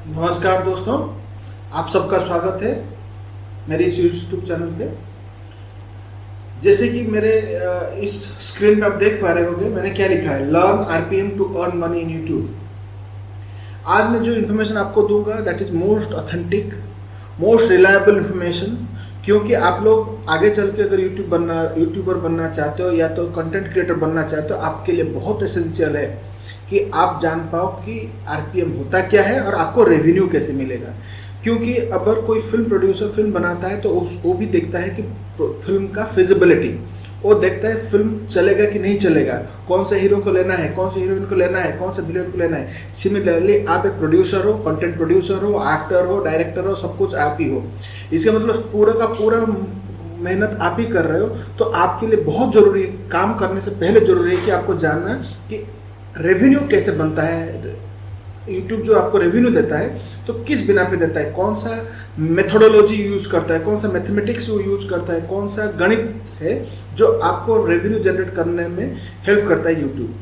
नमस्कार दोस्तों, आप सबका स्वागत है मेरे इस यूट्यूब चैनल पे। जैसे कि मेरे इस स्क्रीन पे आप देख पा रहे होंगे, मैंने क्या लिखा है, learn RPM to earn money in YouTube. आज मैं जो इन्फॉर्मेशन आपको दूंगा that is most authentic, most reliable information. क्योंकि आप लोग आगे चल के अगर यूट्यूबर बनना चाहते हो या तो कंटेंट क्रिएटर बनना चाहते हो, आपके लिए बहुत एसेंशियल है कि आप जान पाओ कि आरपीएम होता क्या है और आपको रेवेन्यू कैसे मिलेगा। क्योंकि अगर कोई फिल्म प्रोड्यूसर फिल्म बनाता है तो वो भी देखता है कि फिल्म का फिजिबिलिटी, वो देखता है फिल्म चलेगा कि नहीं चलेगा, कौन सा हीरो को लेना है, कौन सा हीरोइन को लेना है, कौन सा विलेन को लेना है। सिमिलरली आप एक प्रोड्यूसर हो, कंटेंट प्रोड्यूसर हो, एक्टर हो, डायरेक्टर हो, सब कुछ आप ही हो। इसका मतलब पूरा का पूरा मेहनत आप ही कर रहे हो। तो आपके लिए बहुत ज़रूरी है, काम करने से पहले ज़रूरी है कि आपको जानना कि रेवेन्यू कैसे बनता है। यूट्यूब जो आपको रेवेन्यू देता है तो किस बिना पे देता है, कौन सा मेथोडोलॉजी यूज़ करता है, कौन सा मैथमेटिक्स वो यूज करता है, कौन सा गणित है जो आपको रेवेन्यू जनरेट करने में हेल्प करता है यूट्यूब।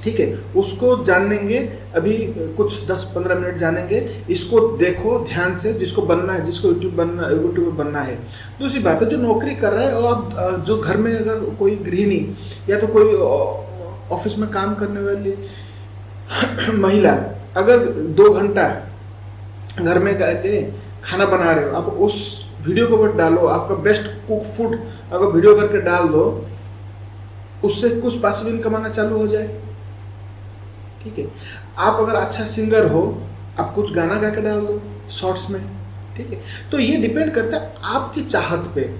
ठीक है, उसको जानेंगे अभी कुछ 10-15 मिनट जानेंगे। इसको देखो ध्यान से, जिसको बनना है, जिसको यूट्यूबर बनना है। दूसरी बात है, जो नौकरी कर रहा है और अब जो घर में अगर कोई गृहिणी या तो कोई ऑफिस में काम करने वाली महिला अगर 2 घंटा घर में के खाना बना रहे हो, आप उस वीडियो को मत डालो, आपका बेस्ट कुक फूड अगर वीडियो करके डाल दो, उससे कुछ पैसिव इनकम आना चालू हो जाए। ठीक है, आप अगर अच्छा सिंगर हो, आप कुछ गाना गा के डाल दो शॉर्ट्स में। ठीक है, तो ये डिपेंड करता है आपकी चाहत पे।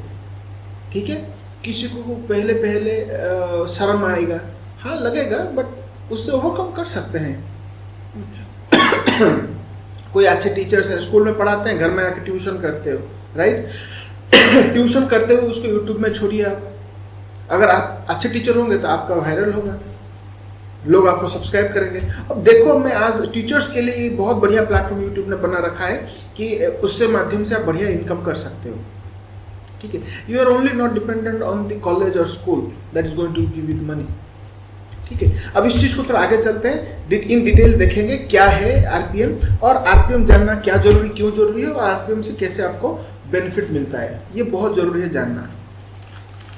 ठीक है, किसी को पहले पहले शर्म आएगा, हाँ लगेगा, बट उससे ओवरकम कर सकते हैं। कोई अच्छे टीचर्स हैं, स्कूल में पढ़ाते हैं, घर में आके ट्यूशन करते हो, राइट। ट्यूशन करते हुए उसको यूट्यूब में छोड़िए आप। अगर आप अच्छे टीचर होंगे तो आपका वायरल होगा, लोग आपको सब्सक्राइब करेंगे। अब देखो, मैं आज टीचर्स के लिए बहुत बढ़िया प्लेटफॉर्म यूट्यूब ने बना रखा है कि उससे माध्यम से आप बढ़िया इनकम कर सकते हो। ठीक है, you are only not dependent on the college और school that is going to give you money. ठीक है, अब इस चीज़ को थोड़ा आगे चलते हैं, इन डिटेल देखेंगे क्या है आरपीएम और आरपीएम जानना क्या जरूरी, क्यों जरूरी है, और आरपीएम से कैसे आपको बेनिफिट मिलता है, ये बहुत जरूरी है जानना।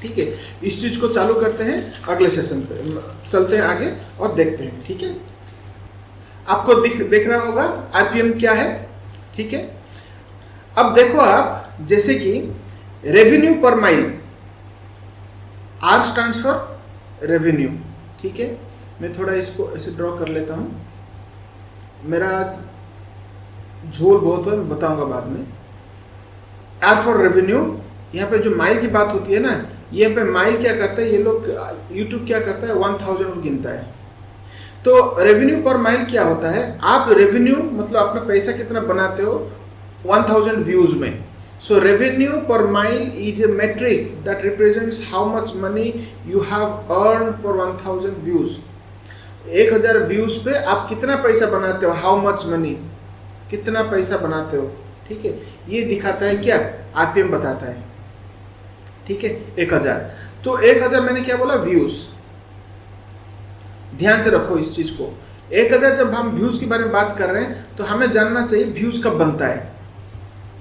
ठीक है, इस चीज़ को चालू करते हैं, अगले सेशन पे चलते हैं आगे और देखते हैं। ठीक है, आपको देख रहा होगा आरपीएम क्या है। ठीक है, अब देखो आप, जैसे कि revenue per mile, R stands for revenue. ठीक है, मैं थोड़ा इसको ऐसे ड्रॉ कर लेता हूँ, मेरा आज झोल बहुत है, मैं बताऊंगा बाद में। आर फॉर रेवेन्यू, यहाँ पे जो माइल की बात होती है ना, यहाँ पे माइल क्या करता है, ये लोग यूट्यूब क्या करता है, 1000 गिनता है। तो रेवेन्यू पर माइल क्या होता है, आप रेवेन्यू मतलब अपना पैसा कितना बनाते हो 1000 व्यूज में। So revenue per mile is a metric that represents how much money you have earned per 1000 views. 1000 views पे आप कितना पैसा बनाते हो, हाउ मच मनी, कितना पैसा बनाते हो। ठीक है, ये दिखाता है क्या, आरपीएम बताता है। ठीक है, 1000, तो 1000 मैंने क्या बोला, व्यूज। ध्यान से रखो इस चीज को, 1000 जब हम व्यूज के बारे में बात कर रहे हैं तो हमें जानना चाहिए व्यूज कब बनता है।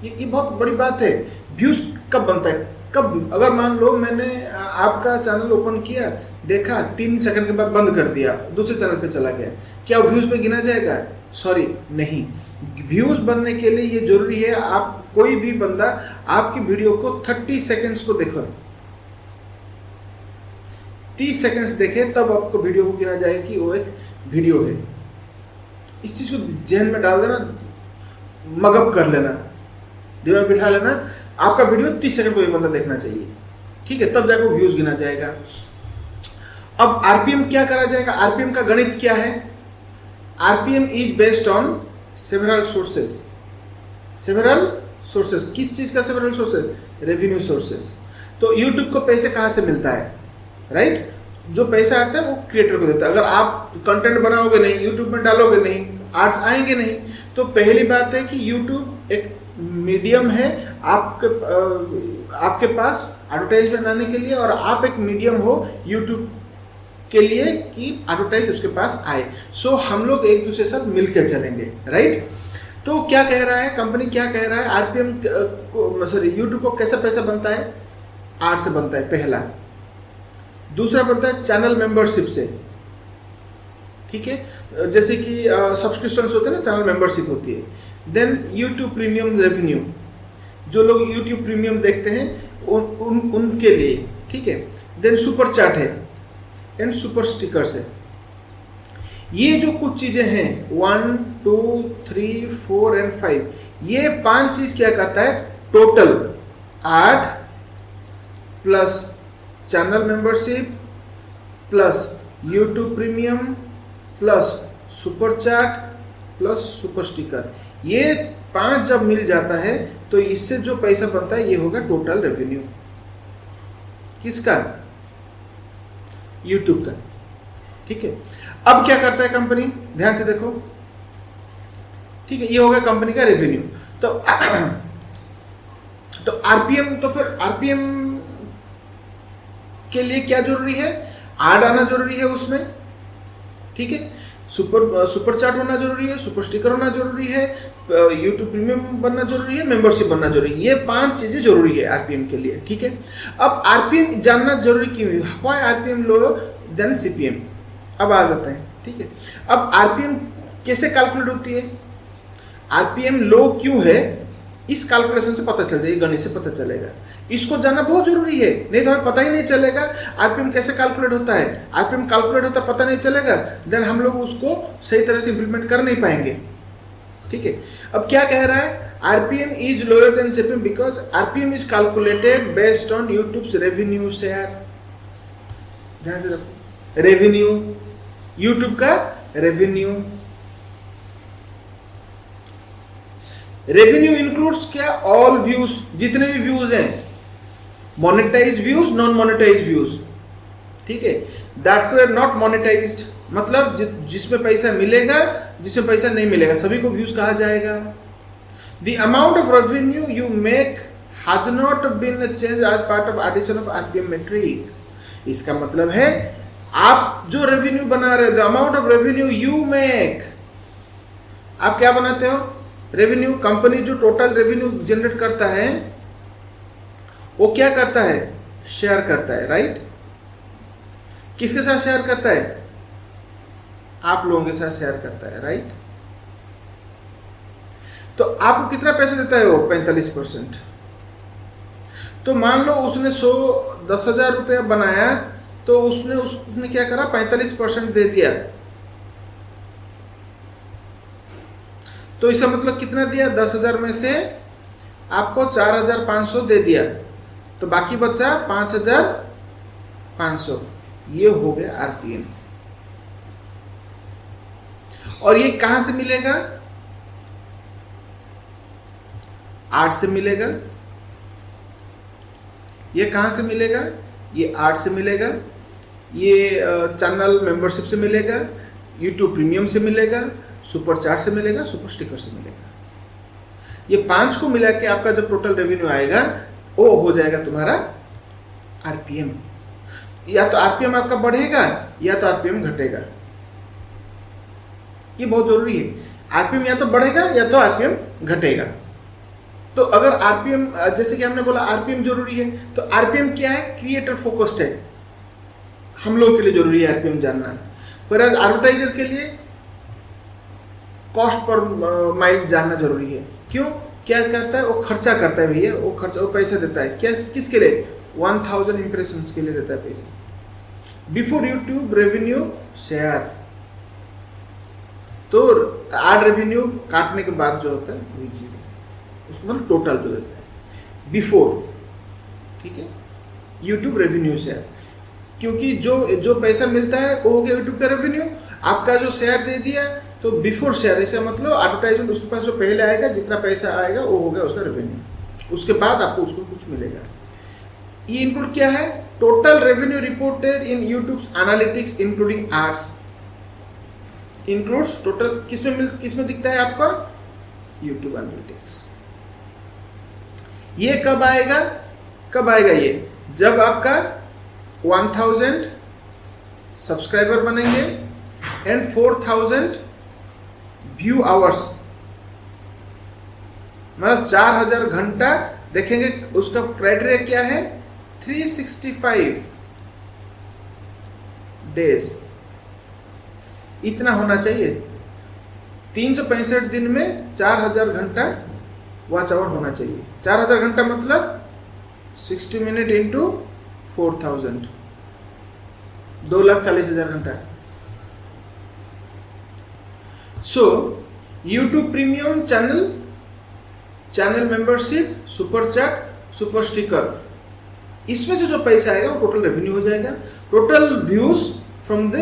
ये बहुत बड़ी बात है, व्यूज कब बनता है, कब। अगर मान लो मैंने आपका चैनल ओपन किया, देखा, 3 सेकंड के बाद बंद कर दिया, दूसरे चैनल पे चला गया, क्या व्यूज में गिना जाएगा? सॉरी, नहीं। व्यूज बनने के लिए ये जरूरी है, आप कोई भी बंदा आपकी वीडियो को 30 सेकंड्स को देखो, 30 सेकंड्स देखे, तब आपको वीडियो को गिना जाएगा कि वो एक वीडियो है। इस चीज को जहन में डाल देना, मगअप कर लेना, दिमाग बिठा लेना, आपका वीडियो 30 सेकंड को एक बंदा देखना चाहिए। ठीक है, तब जाकर व्यूज गिना जाएगा। अब आरपीएम क्या करा जाएगा, आरपीएम का गणित क्या है। RPM is based on several sources. Several sources, किस चीज का सेवरल सोर्सेस, रेवेन्यू सोर्सेस। तो यूट्यूब को पैसे कहाँ से मिलता है, राइट। जो पैसा आता है वो क्रिएटर को देता है। अगर आप कंटेंट बनाओगे नहीं, यूट्यूब में डालोगे नहीं, आर्ट्स आएंगे नहीं, तो पहली बात है कि यूट्यूब एक मीडियम है आपके पास एडवर्टाइजमेंट आने के लिए, और आप एक मीडियम हो यूट्यूब के लिए कि एडवर्टाइज उसके पास आए। सो हम लोग एक दूसरे के साथ मिलकर चलेंगे, राइट। तो क्या कह रहा है कंपनी, क्या कह रहा है, आरपीएम को, सॉरी, यूट्यूब को कैसा पैसा बनता है, आड से बनता है पहला। दूसरा बनता है चैनल मेंबरशिप से, ठीक है, जैसे कि सब्सक्रिप्शन होते हैं ना, चैनल मेंबरशिप होती है। देन यूट्यूब प्रीमियम रेवेन्यू, जो लोग यूट्यूब प्रीमियम देखते हैं उनके लिए, ठीक है। देन सुपर चैट है एंड सुपर स्टिकर्स है। ये जो कुछ चीजें हैं 1 2 3 4 एंड 5, ये 5 चीज क्या करता है, total ad plus channel membership plus YouTube premium plus super chat plus super sticker, ये 5 जब मिल जाता है तो इससे जो पैसा बनता है ये होगा टोटल रेवेन्यू। किसका, यूट्यूब का, ठीक है। अब क्या करता है कंपनी, ध्यान से देखो, ठीक है, ये होगा कंपनी का रेवेन्यू। तो आरपीएम, तो फिर आरपीएम के लिए क्या जरूरी है, ऐड आना जरूरी है उसमें, ठीक है, सुपर चैट होना जरूरी है, सुपर स्टिकर होना जरूरी है, यूट्यूब प्रीमियम बनना जरूरी है, मेंबरशिप बनना जरूरी है। ये 5 चीजें जरूरी है आरपीएम के लिए, ठीक है। अब आरपीएम जानना जरूरी क्यों है, why RPM low than CPM, अब आ जाता है, ठीक है। अब आरपीएम कैसे कैलकुलेट होती है, आरपीएम लो क्यों है, इस कैलकुलेशन से पता चल जाएगा, गणित से पता चलेगा। इसको जानना बहुत जरूरी है, नहीं तो हमें पता ही नहीं चलेगा आरपीएम कैसे कैलकुलेट होता है। आरपीएम कैलकुलेट होता पता नहीं चलेगा, देन हम लोग उसको सही तरह से इंप्लीमेंट कर नहीं पाएंगे, ठीक है। अब क्या कह रहा है, RPM is lower than CPM because RPM is calculated based on YouTube's revenue share. ध्यान से रखो, रेवेन्यू, यूट्यूब का रेवेन्यू। रेवेन्यू इंक्लूड्स क्या, ऑल व्यूज, जितने भी व्यूज हैं, monetize views, non monetize views, ठीक है। That too are not monetized, मतलब जिसमें पैसा मिलेगा, जिसमें पैसा नहीं मिलेगा, सभी को व्यूज कहा जाएगा। The amount of revenue you make has not been change as part of addition of RPM metric. इसका मतलब है आप जो रेवेन्यू बना रहे हो, the amount of revenue you make, आप क्या बनाते हो, रेवेन्यू। कंपनी जो टोटल रेवेन्यू जनरेट करता है वो क्या करता है, शेयर करता है, राइट। किसके साथ शेयर करता है, आप लोगों के साथ शेयर करता है, राइट। तो आपको कितना पैसा देता है वो, 45%। तो मान लो उसने 10,000 रुपया बनाया, तो उसने क्या करा, 45% दे दिया। तो इसका मतलब कितना दिया, 10,000 में से आपको 4,500 दे दिया, तो बाकी बचा 5,500। ये हो गया आरपीएम। और ये कहां से मिलेगा, आर्ट से मिलेगा। ये कहां से मिलेगा, ये आर्ट से मिलेगा, ये चैनल मेंबरशिप से मिलेगा, यूट्यूब प्रीमियम से मिलेगा, सुपर चैट से मिलेगा, सुपर स्टिकर से मिलेगा। ये 5 को मिला के आपका जब टोटल रेवेन्यू आएगा वो हो जाएगा तुम्हारा आरपीएम। या तो आरपीएम आपका बढ़ेगा या तो आरपीएम घटेगा, ये बहुत जरूरी है। आरपीएम या तो बढ़ेगा या तो आरपीएम घटेगा। तो अगर आरपीएम, जैसे कि हमने बोला आरपीएम जरूरी है, तो आरपीएम क्या है, क्रिएटर फोकस्ड है, हम लोग के लिए जरूरी है आरपीएम जानना। पर एडवर्टाइजर के लिए कॉस्ट पर माइल जानना जरूरी है। क्यों, क्या करता है वो, खर्चा करता है भैया, वो खर्चा, वो पैसा देता है, क्या, किसके लिए, 1000 इंप्रेशंस के लिए देता है पैसा। बिफोर यूट्यूब रेवेन्यू शेयर, तो एड रेवेन्यू काटने के बाद जो होता है वही चीज है, उसको मतलब टोटल जो देता है बिफोर, ठीक है, यूट्यूब रेवेन्यू शेयर। क्योंकि जो पैसा मिलता है वो हो गया यूट्यूब का रेवेन्यू, आपका जो शेयर दे दिया तो बिफोर शेयर, ऐसे मतलब एडवर्टाइजमेंट उसके पास जो पहले आएगा, जितना पैसा आएगा वो हो गया उसका रेवेन्यू, उसके बाद आपको उसको कुछ मिलेगा। ये इंक्लूड क्या है, total revenue reported in YouTube's analytics including ads, includes total, किसमें दिखता है आपका, यूट्यूब एनालिटिक्स। ये कब आएगा ये, जब आपका 1000 सब्सक्राइबर बनेंगे एंड 4000 व्यू आवर्स मतलब 4000 घंटा देखेंगे, उसका क्राइटेरिया क्या है, 365 डेज, इतना होना चाहिए। 365 दिन में 4000 घंटा वॉच आवर होना चाहिए। 4000 घंटा मतलब 60 मिनट इंटू 4000, 2,40,000 घंटा। So YouTube premium channel, channel membership, super chat, super sticker, इसमें से जो पैसा आएगा वो टोटल रेवेन्यू हो जाएगा। Total views from the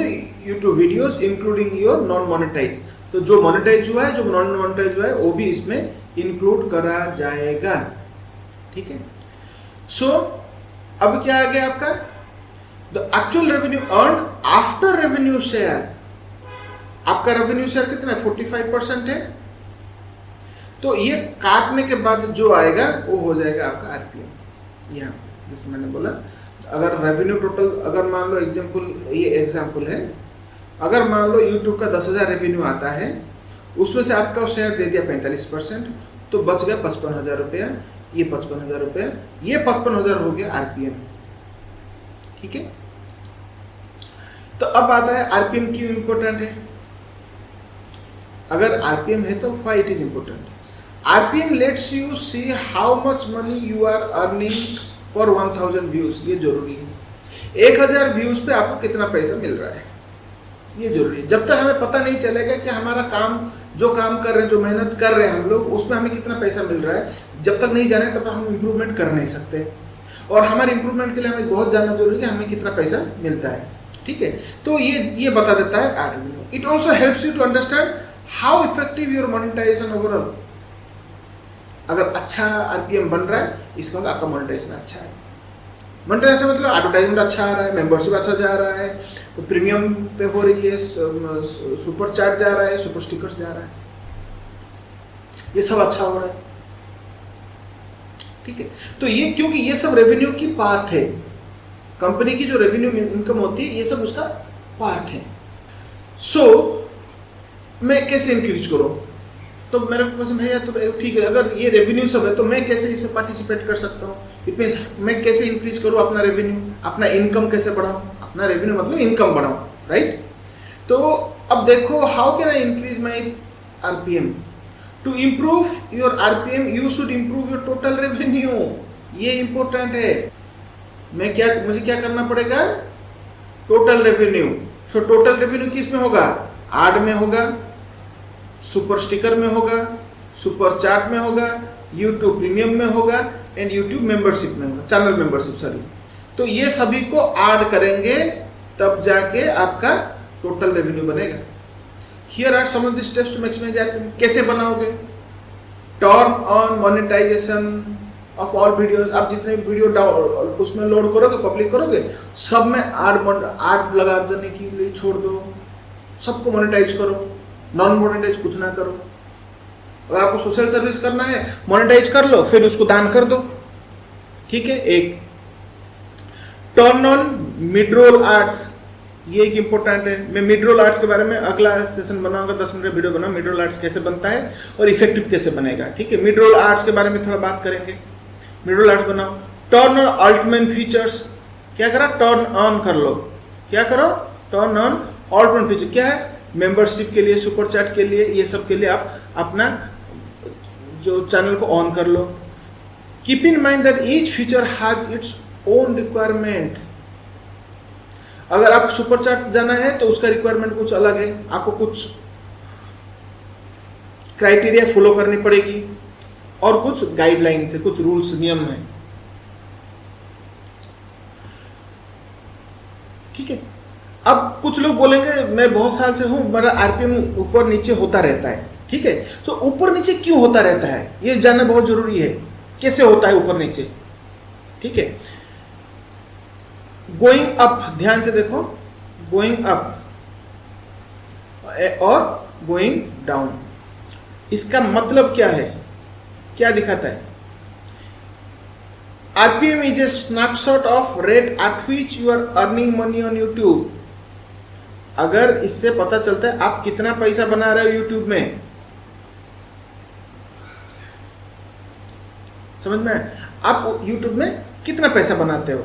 YouTube videos including your non monetize, तो जो मोनेटाइज हुआ है, जो नॉन मोनेटाइज हुआ है, वो भी इसमें इंक्लूड करा जाएगा। ठीक है। सो अब क्या आ गया आपका, the actual revenue earn after revenue share. आपका रेवेन्यू शेयर कितना है, 45% है। तो ये काटने के बाद जो आएगा वो हो जाएगा आपका आरपीएम। यहाँ जैसे मैंने बोला, अगर रेवेन्यू टोटल, अगर मान लो ये एग्जाम्पल है, अगर मान लो यूट्यूब का 10,000 रेवेन्यू आता है, उसमें से आपका शेयर दे दिया 45%, तो बच गया 55,000 रुपया। ये 55,000 रुपया, ये 55,000 हो गया आरपीएम। ठीक है। तो अब आता है आरपीएम क्यों इंपॉर्टेंट है। अगर आरपीएम है तो why it is important. RPM lets you see how much money you are earning for 1000 views, ये जरूरी है। 1000 व्यूज पे आपको कितना पैसा मिल रहा है, ये जरूरी है। जब तक हमें पता नहीं चलेगा कि हमारा काम, जो काम कर रहे हैं, जो मेहनत कर रहे हैं हम लोग, उसमें हमें कितना पैसा मिल रहा है, जब तक नहीं जाने तब तक हम इम्प्रूवमेंट कर नहीं सकते। और हमारे इम्प्रूवमेंट के लिए हमें बहुत जानना जरूरी है कि हमें कितना पैसा मिलता है। ठीक है। तो ये बता देता है ad revenue. It also helps you to understand how effective your monetization overall. अगर अच्छा आरपीएम बन रहा है, इसका मतलब आपका मोनेटाइजेशन अच्छा है। मोनेटाइजेशन मतलब एडवर्टाइजमेंट अच्छा आ रहा है, मेंबरशिप अच्छा जा रहा है, तो प्रीमियम पे हो रही है, सुपर चैट जा रहा है, सुपर स्टिकर्स जा रहा है, ये सब अच्छा हो रहा है। ठीक है। तो ये, क्योंकि ये सब रेवेन्यू की पार्ट है, कंपनी की जो रेवेन्यू इनकम होती है, ये सब उसका पार्ट है। सो मैं कैसे इंक्रीज करूं, तो मेरे पास भैया तो ठीक है, अगर ये रेवेन्यू सब है तो मैं कैसे इसमें पार्टिसिपेट कर सकता हूँ। इट मीन्स मैं कैसे इंक्रीज करूँ अपना रेवेन्यू, अपना इनकम कैसे बढ़ाऊँ, अपना रेवेन्यू मतलब इनकम बढ़ाऊँ, राइट। तो अब देखो, how can I increase my RPM. To improve your RPM you should improve your total revenue, ये इंपॉर्टेंट है। मुझे क्या करना पड़ेगा, total revenue. So total revenue किस में होगा, एड में होगा, सुपर स्टिकर में होगा, सुपर चैट में होगा, यूट्यूब प्रीमियम में होगा, एंड यूट्यूब मेंबरशिप में होगा, चैनल मेंबरशिप सॉरी। तो ये सभी को ऐड करेंगे तब जाके आपका टोटल रेवेन्यू बनेगा। Here are some of the steps to maximize RPM. कैसे बनाओगे, turn on monetization of all videos. आप जितने वीडियो उसमें लोड करोगे, पब्लिक करोगे, सब में ऐड लगा देने के लिए छोड़ दो, सबको मोनेटाइज करो, नॉन मोनेटाइज कुछ ना करो। अगर आपको सोशल सर्विस करना है, मोनेटाइज कर लो, फिर उसको दान कर दो। ठीक है। एक turn on mid roll ads, ये एक इंपॉर्टेंट है। मैं मिड रोल आर्ट्स के बारे में अगला सेशन बनाऊंगा, 10 मिनट का वीडियो बनाऊंगा, मिड रोल आर्ट्स कैसे बनता है और इफेक्टिव कैसे बनेगा। ठीक है। मिड रोल आर्ट्स के बारे में थोड़ा बात करेंगे। मिड रोल आर्ट्स बनाओ। टर्न ऑन अल्टमेंट फीचर्स, क्या करा, टर्न ऑन कर लो। क्या करो, टर्न ऑन अल्टमेंट फीचर। क्या है, मेंबरशिप के लिए, सुपर चैट के लिए, ये सब के लिए आप अपना जो चैनल को ऑन कर लो। Keep in mind that each feature has its own requirement. अगर आप सुपर चैट जाना है तो उसका रिक्वायरमेंट कुछ अलग है, आपको कुछ क्राइटेरिया फॉलो करनी पड़ेगी और कुछ गाइडलाइंस है, कुछ रूल्स नियम है। ठीक है। अब कुछ लोग बोलेंगे मैं बहुत साल से हूं, मेरा आरपीएम ऊपर नीचे होता रहता है। ठीक है। तो ऊपर नीचे क्यों होता रहता है, ये जानना बहुत जरूरी है। कैसे होता है ऊपर नीचे। ठीक है। गोइंग अप, ध्यान से देखो, गोइंग अप और गोइंग डाउन, इसका मतलब क्या है, क्या दिखाता है। RPM is a snapshot of rate at which you are earning money on YouTube. अगर इससे पता चलता है आप कितना पैसा बना रहे हो यूट्यूब में, समझ में आया? आप यूट्यूब में कितना पैसा बनाते हो?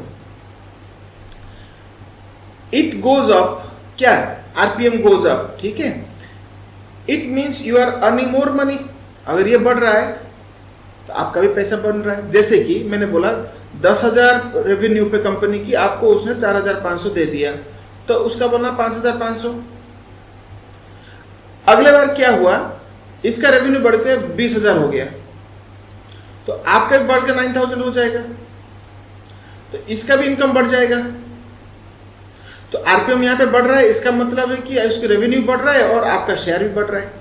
इट गोज अप, क्या? आरपीएम गोज अप, ठीक है। It means you are earning more money. अगर ये बढ़ रहा है तो आपका भी पैसा बन रहा है। जैसे कि मैंने बोला 10,000 रेवेन्यू पे कंपनी की, आपको उसने 4,500 दे दिया, तो उसका बना 5,500। अगले बार क्या हुआ, इसका रेवेन्यू बढ़ के 20,000 हो गया, तो आपका भी बढ़ के 9,000 हो जाएगा, तो इसका भी इनकम बढ़ जाएगा। तो आरपीएम यहाँ पे बढ़ रहा है, इसका मतलब है कि उसके रेवेन्यू बढ़ रहा है और आपका शेयर भी बढ़ रहा है।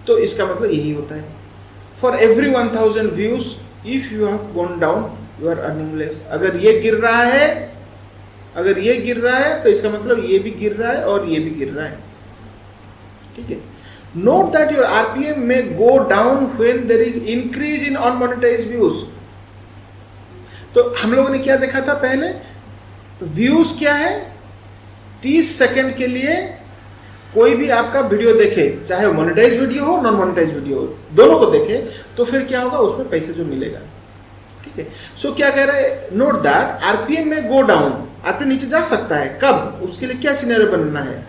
तो इसका मतलब यही होता है, for every 1,000 views if you have gone down you are earning less. अगर ये गिर रहा है तो इसका मतलब ये भी गिर रहा है और ये भी गिर रहा है, ठीक है। नोट दैट योर आरपीएम में go down when there is increase in unmonetized views. तो हम लोगों ने क्या देखा था पहले, व्यूज क्या है, 30 सेकंड के लिए कोई भी आपका वीडियो देखे, चाहे वो मोनेटाइज वीडियो हो नॉन मोनेटाइज वीडियो हो, दोनों को देखे, तो फिर क्या होगा, उसमें पैसे जो मिलेगा, ठीक है। सो क्या कह रहे हैं, नोट दैट आरपीएम में गो डाउन, आरपीएम नीचे जा सकता है, कब, उसके लिए क्या सिनेरियो बनना है,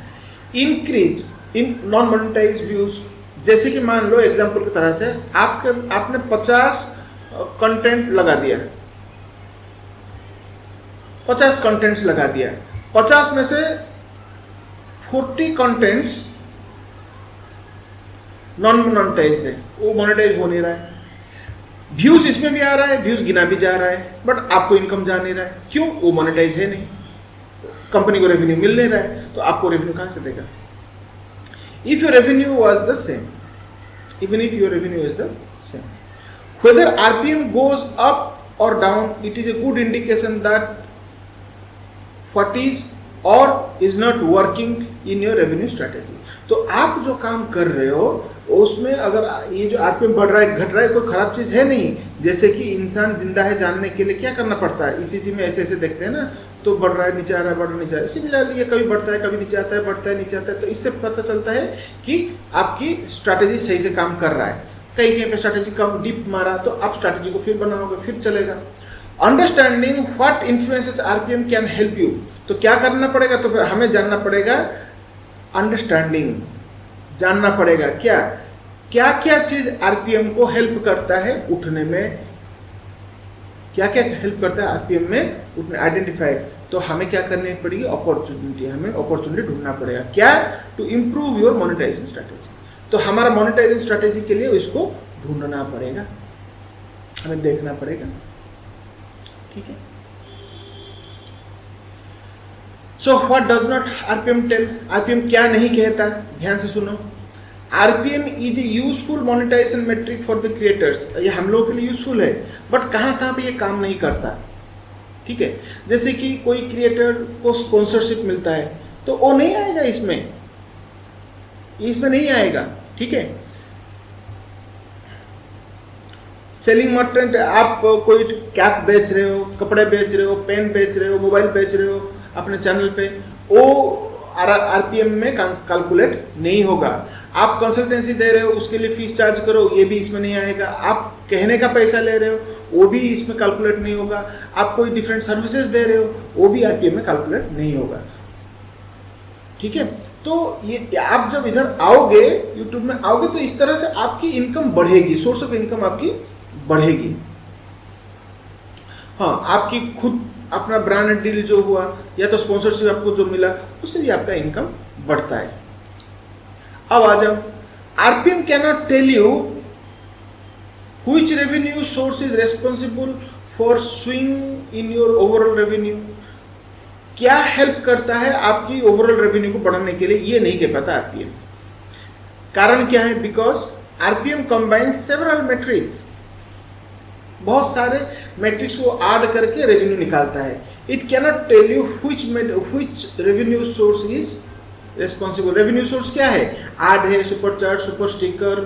increase in non monetize views. जैसे कि मान लो एग्जांपल की तरह से आपने 50 कंटेंट लगा दिया, 50 कंटेंट्स लगा दिया, 50 में से 40 कंटेंट्स नॉन मोनेटाइज है, वो मोनेटाइज हो नहीं रहा है। व्यूज इसमें भी आ रहा है, व्यूज गिना भी जा रहा है, बट आपको इनकम जा नहीं रहा है। क्यों? वो मोनेटाइज है नहीं, कंपनी को रेवेन्यू मिल नहीं रहा है, तो आपको रेवेन्यू कहां से देगा? If your revenue was the same, even if your revenue is the same, whether RPM goes up और down, it is a good indication that what is और is not working in your revenue strategy. तो आप जो काम कर रहे हो उसमें अगर ये जो आरपीएम बढ़ रहा है घट रहा है, कोई खराब चीज़ है नहीं। जैसे कि इंसान जिंदा है जानने के लिए क्या करना पड़ता है, ईसीजी में ऐसे ऐसे देखते हैं ना, तो बढ़ रहा है नीचे आ रहा है, बढ़ रहा है नीचे आ रहा है। सिमिलरली ये कभी बढ़ता है कभी नीचे आता है, बढ़ता है नीचे आता है, तो इससे पता चलता है कि आपकी स्ट्रैटेजी सही से काम कर रहा है। कहीं कहीं पे स्ट्रैटेजी कम डीप मारा तो आप स्ट्रैटेजी को फिर बनाओगे, फिर चलेगा। Understanding what influences RPM can help you, तो क्या करना पड़ेगा, तो फिर हमें जानना पड़ेगा, अंडरस्टैंडिंग जानना पड़ेगा क्या क्या क्या चीज आरपीएम को हेल्प करता है उठने में, क्या क्या हेल्प करता है आरपीएम में उठने, आइडेंटिफाई। तो हमें क्या करनी पड़ेगी, अपॉर्चुनिटी, हमें अपॉर्चुनिटी ढूंढना पड़ेगा, क्या, to improve your monetization strategy. तो हमारा मोनेटाइजेशन स्ट्रैटेजी के लिए इसको ढूंढना पड़ेगा, हमें देखना पड़ेगा, ठीक है। So what does not RPM tell, RPM क्या नहीं कहता, ध्यान से सुनो। RPM is a useful monetization metric for the creators, ये हम लोगों के लिए यूजफुल है, बट कहाँ कहाँ पे ये काम नहीं करता, ठीक है। जैसे कि कोई क्रिएटर को स्पॉन्सरशिप मिलता है तो वो नहीं आएगा इसमें नहीं आएगा, ठीक है। सेलिंग मटेरियल, आप कोई कैप बेच रहे हो, कपड़े बेच रहे हो, पेन बेच रहे हो, मोबाइल बेच रहे हो अपने चैनल पे, वो आरपीएम में कैलकुलेट नहीं होगा। आप कंसल्टेंसी दे रहे हो, उसके लिए फीस चार्ज करो, ये भी इसमें नहीं आएगा। आप कहने का पैसा ले रहे हो, वो भी इसमें कैलकुलेट नहीं होगा। आप कोई डिफरेंट सर्विसेज दे रहे हो, वो भी आरपीएम में कैलकुलेट नहीं होगा, ठीक है। तो ये आप जब इधर आओगे, यूट्यूब में आओगे, तो इस तरह से आपकी इनकम बढ़ेगी, सोर्स ऑफ इनकम आपकी बढ़ेगी। हाँ, आपकी खुद अपना ब्रांड डील जो हुआ या तो स्पॉन्सरशिप आपको जो मिला, उससे भी आपका इनकम बढ़ता है। अब आ जाओ, RPM can not tell you which revenue source is responsible for swing in your overall revenue. क्या हेल्प करता है आपकी ओवरऑल रेवेन्यू को बढ़ाने के लिए, ये नहीं कह पाता आरपीएम। कारण क्या है, because RPM combines several metrics, बहुत सारे मैट्रिक्स को ऐड करके रेवेन्यू निकालता है। It can not tell you which revenue source is responsible. Revenue source क्या है, ऐड है, super chat, super sticker,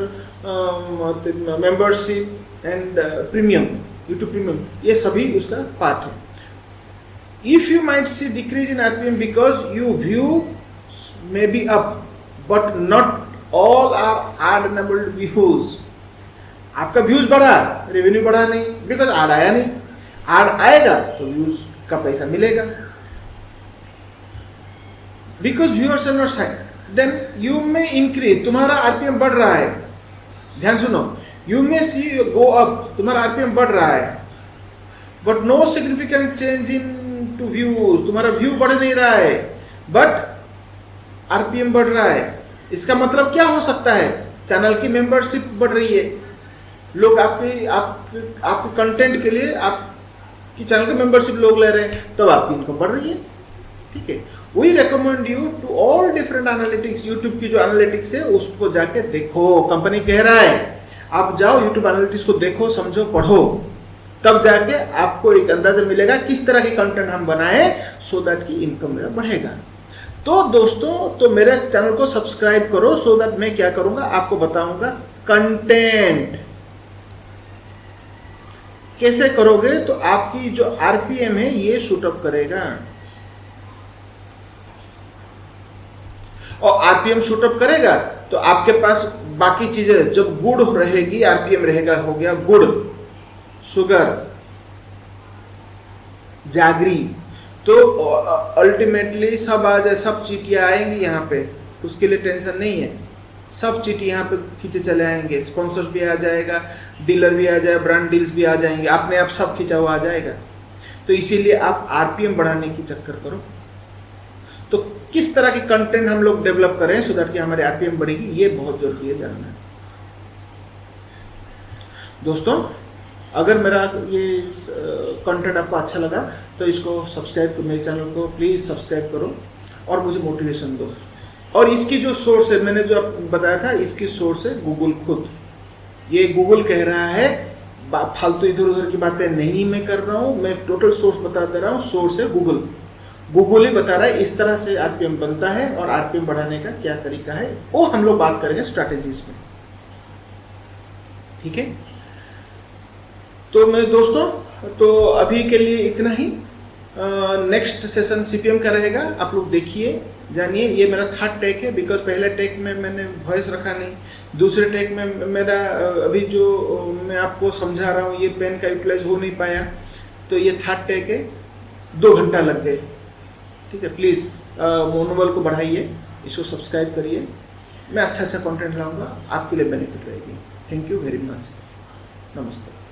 membership and premium, YouTube premium, ये सभी उसका पार्ट है। If you might see decrease in RPM because your views may be up, but not all are ad enabled views. आपका views बढ़ा, revenue बढ़ा नहीं, because add आया नहीं। ऐड आएगा तो व्यूज का पैसा मिलेगा। Because viewers are not, then you may increase, तुम्हारा आरपीएम बढ़ रहा है, ध्यान सुनो, you may see go up, तुम्हारा आरपीएम बढ़ रहा है, but no significant change in to views, तुम्हारा व्यू बढ़ नहीं रहा है बट आरपीएम बढ़ रहा है। इसका मतलब क्या हो सकता है? चैनल की मेंबरशिप बढ़ रही है, लोग आपके कंटेंट के लिए आपकी चैनल की मेंबरशिप लोग ले रहे हैं, तब आपकी इनकम बढ़ रही है। ठीक है, we recommend you to all different analytics, YouTube की जो एनालिटिक्स है उसको जाके देखो। कंपनी कह रहा है आप जाओ यूट्यूब एनालिटिक्स को देखो, समझो, पढ़ो, तब जाके आपको एक अंदाजा मिलेगा किस तरह के कंटेंट हम बनाए सो दैट की इनकम मेरा बढ़ेगा। तो दोस्तों, तो मेरे चैनल को सब्सक्राइब करो सो दैट मैं क्या करूंगा, आपको बताऊंगा कंटेंट कैसे करोगे तो आपकी जो आरपीएम है ये शूट अप करेगा। और आरपीएम शूट अप करेगा तो आपके पास बाकी चीजें जब गुड़ रहेगी, आरपीएम रहेगा, हो गया गुड़, शुगर, जागरी, तो अल्टीमेटली सब आ जाए, सब चीटियां आएंगी यहाँ पे, उसके लिए टेंशन नहीं है। सब चीटी यहाँ पे खींचे चले आएंगे, स्पॉन्सर भी आ जाएगा, डीलर भी आ जाए, ब्रांड डील्स भी आ जाएंगे, अपने आप सब खींचा हुआ आ जाएगा। तो इसीलिए आप आरपीएम बढ़ाने की चक्कर करो। तो किस तरह के कंटेंट हम लोग डेवलप करें सो दैट कि हमारे आरपीएम बढ़ेगी, ये बहुत जरूरी है जानना। दोस्तों, अगर मेरा ये कंटेंट आपको अच्छा लगा तो इसको सब्सक्राइब करो, मेरे चैनल को प्लीज़ सब्सक्राइब करो और मुझे मोटिवेशन दो। और इसकी जो सोर्स है, मैंने जो आपको बताया था, इसकी सोर्स है गूगल खुद। ये गूगल कह रहा है, फालतू इधर उधर की बातें नहीं मैं कर रहा हूँ, मैं टोटल सोर्स बता दे रहा हूँ। सोर्स है गूगल, गूगल ही बता रहा है इस तरह से आरपीएम बनता है और आरपीएम बढ़ाने का क्या तरीका है, वो हम लोग बात करेंगे स्ट्रैटेजीज में। ठीक है, तो मैं दोस्तों, तो अभी के लिए इतना ही। नेक्स्ट सेशन सीपीएम का रहेगा, आप लोग देखिए, जानिए। ये मेरा थर्ड टेक है, बिकॉज पहले टेक में मैंने वॉइस रखा नहीं, दूसरे टेक में मेरा अभी जो मैं आपको समझा रहा हूँ ये पेन का यूटिलाइज हो नहीं पाया, तो ये थर्ड टेक है, 2 घंटा लग गए। ठीक है, प्लीज़ मनोबल को बढ़ाइए, इसको सब्सक्राइब करिए, मैं अच्छा कंटेंट लाऊंगा, आपके लिए बेनिफिट रहेगी। थैंक यू वेरी मच, नमस्ते।